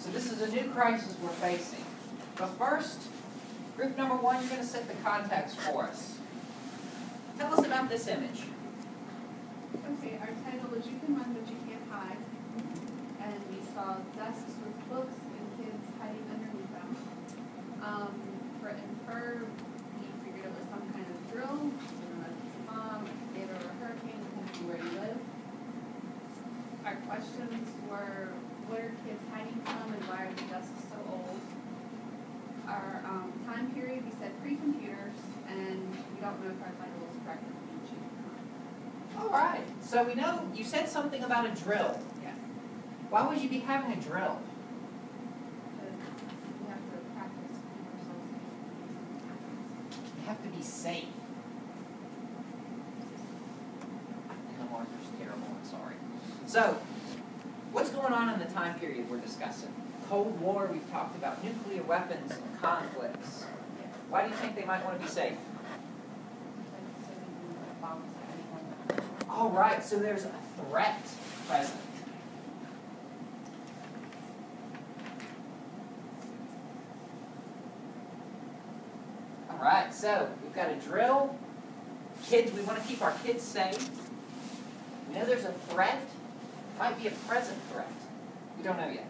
So this is a new crisis we're facing. But first, group number one, you're going to set the context for us. Tell us about this image. Okay, our title was You Can Run But You Can't Hide. And we saw desks with books and kids hiding underneath them. For infer, we figured it was some kind of drill. We don't know if it's a bomb, a tornado, or a hurricane, depending on where you live. Our questions were, what are kids hiding from and why are the desks so old? Our time period, we said pre-computers, and we don't know if our title was correct. All right. So we know you said something about a drill. Yes. Why would you be having a drill? Because we have to practice keep ourselves safe. You have to be safe. And the marker's terrible, I'm sorry. So, what's going on in the time period we're discussing? Cold War, we've talked about nuclear weapons and conflicts. Why do you think they might want to be safe? All right, so there's a threat present. All right, so we've got a drill. Kids, we want to keep our kids safe. We know there's a threat. It might be a present threat. We don't know yet.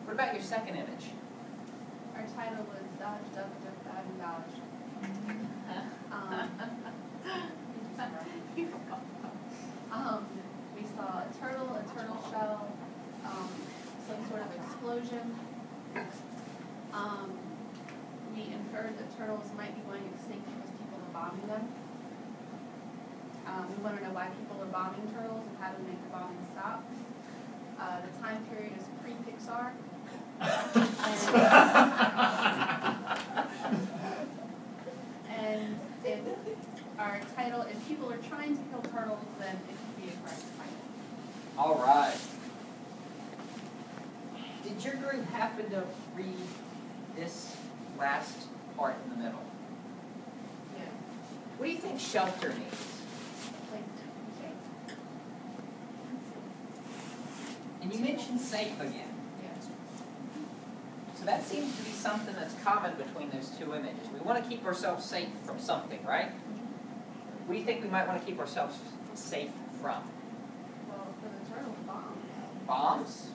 What about your second image? Our title was Dodge, Duck, Duck, Dive, and Dodge. We saw a turtle shell, some sort of explosion. We inferred that turtles might be going extinct because people are bombing them. We want to know why people are bombing turtles and how to make the bombing stop. The time period is pre-Pixar. And if our title, if people are trying to kill turtles, then it could be a correct title. All right. Did your group happen to read this last part in the middle? Yeah. What do you think shelter means? And you mentioned safe again. So that seems to be something that's common between those two images. We want to keep ourselves safe from something, right? What do you think we might want to keep ourselves safe from? Well, for the turtle, bombs. Bombs?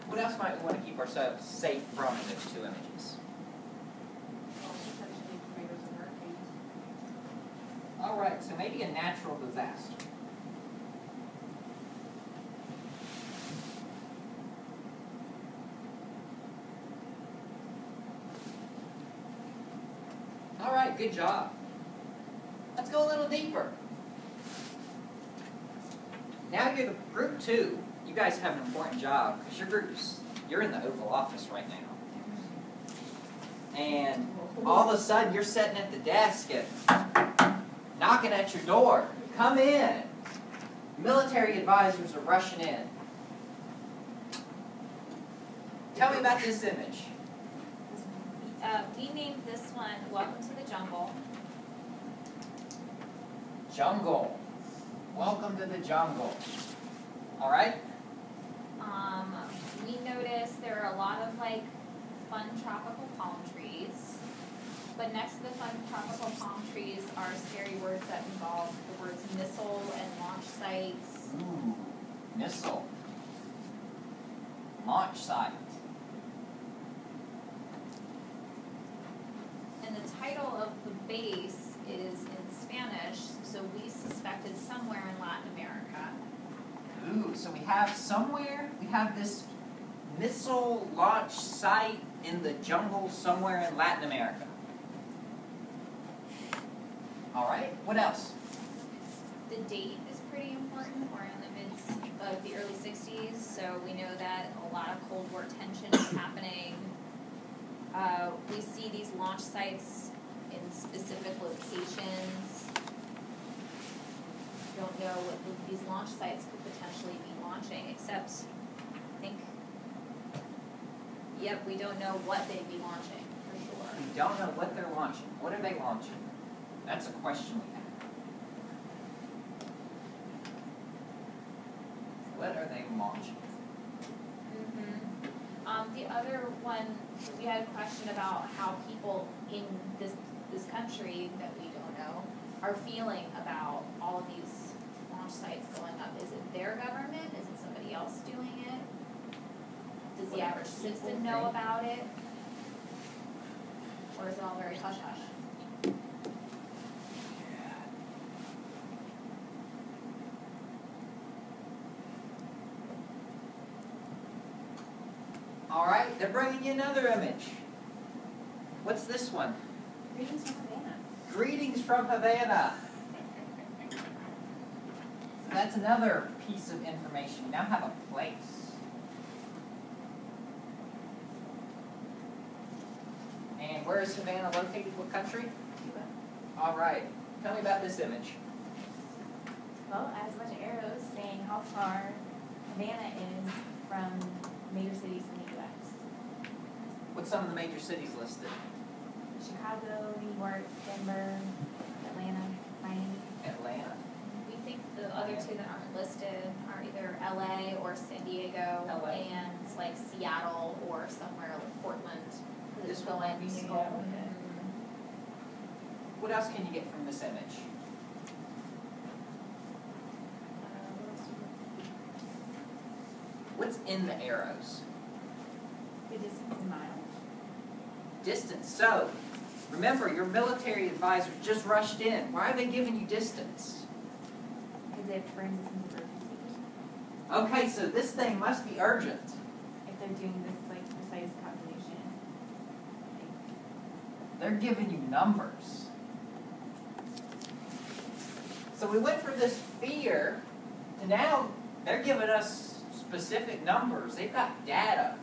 What else might we want to keep ourselves safe from in those two images? Well, potentially tornadoes and hurricanes. All right, so maybe a natural disaster. All right, good job. Let's go a little deeper. Now you're the group two. You guys have an important job because you're in the Oval Office right now. And all of a sudden you're sitting at the desk and knocking at your door. Come in. Military advisors are rushing in. Tell me about this image. We named this one Welcome to the Jungle. Jungle. Welcome to the jungle. All right? We noticed there are a lot of fun tropical palm trees. But next to the fun tropical palm trees are scary words that involve the words missile and launch sites. Ooh, missile. Launch site. And the title of the base is in Spanish, so we suspected somewhere in Latin America. Ooh, so we have this missile launch site in the jungle somewhere in Latin America. All right, what else? The date is pretty important. We're in the midst of the early 60s, so we know that a lot of Cold War tension is happening. We see these launch sites in specific locations. Don't know what these launch sites could potentially be launching, except I think, yep, we don't know what they'd be launching, for sure. We don't know what they're launching. What are they launching? That's a question we have. submarine launching. The other one, we had a question about how people in this country that we don't know are feeling about all of these launch sites going up. Is it their government? Is it somebody else doing it? Does the average citizen know about it? Or is it all very hush-hush? All right, they're bringing you another image. What's this one? Greetings from Havana. Greetings from Havana. So that's another piece of information. You now have a place. And where is Havana located? What country? Cuba. All right. Tell me about this image. Well, as a bunch of arrows saying how far Havana is from major cities in the U.S. What's some of the major cities listed? Chicago, New York, Denver, Atlanta, Miami. Atlanta. We think the other two that aren't listed are either LA or San Diego, LA. and it's like Seattle or somewhere like Portland. 'Cause This it's one might be going Seattle. Mhm. What else can you get from this image? What else do What's in the arrows? The distance in miles. Distance. So, remember, your military advisor just rushed in. Why are they giving you distance? Because it brings a sense of urgency. Okay, so this thing must be urgent. If they're doing this like precise calculation. They're giving you numbers. So we went from this fear to now they're giving us specific numbers. They've got data.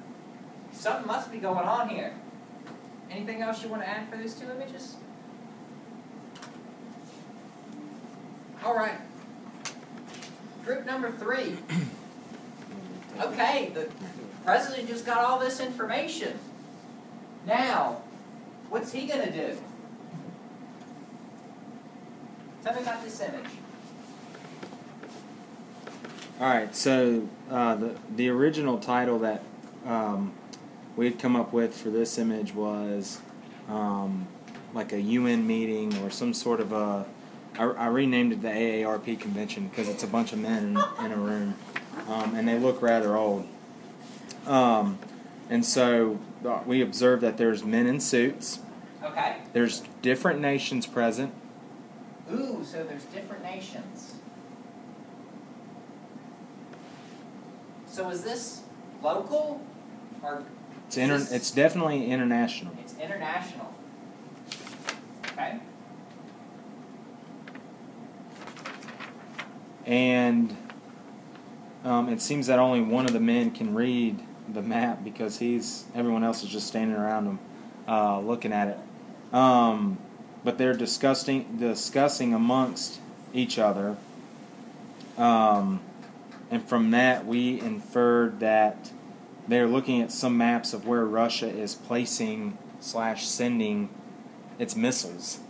Something must be going on here. Anything else you want to add for these two images? All right. Group number 3. Okay, the president just got all this information. Now, what's he going to do? Tell me about this image. All right, so the original title that we had come up with for this image was like a UN meeting or some sort of a. I renamed it the AARP convention because it's a bunch of men in a room, and they look rather old. And so we observed that there's men in suits. Okay. There's different nations present. Ooh, so there's different nations. So is this local or It's definitely international. it's international? Okay. And it seems that only one of the men can read the map because everyone else is just standing around him looking at it. But they're discussing amongst each other. And from that, we inferred that they're looking at some maps of where Russia is placing / sending its missiles.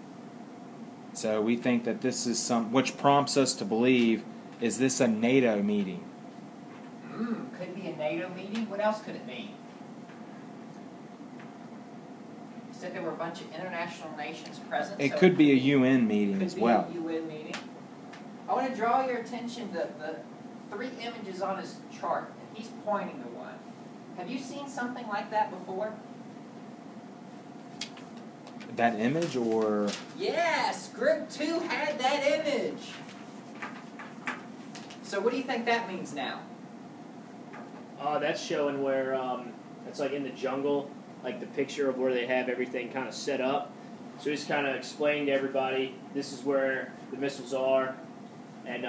So we think that this is which prompts us to believe, is this a NATO meeting? Could be a NATO meeting. What else could it be? You said there were a bunch of international nations present. It so could be a UN meeting could as be well. a UN meeting. I want to draw your attention to the 3 images on his chart, and he's pointing to one. Have you seen something like that before? That image, or Yes, Group 2 had that image. So what do you think that means now? That's showing where it's like in the jungle, like the picture of where they have everything kind of set up. So he's kind of explaining to everybody, this is where the missiles are, and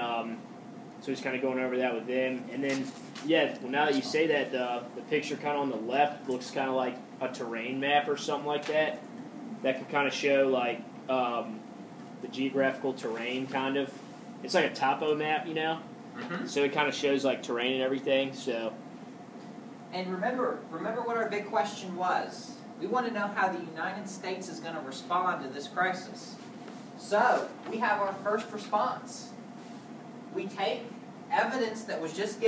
so he's kind of going over that with them. And then, yeah, well, now that you say that, the picture kind of on the left looks kind of like a terrain map or something like that. That could kind of show like the geographical terrain, kind of. It's like a topo map, you know. Mm-hmm. So it kind of shows like terrain and everything. So. And remember what our big question was. We want to know how the United States is going to respond to this crisis. So, we have our first response. We take evidence that was just given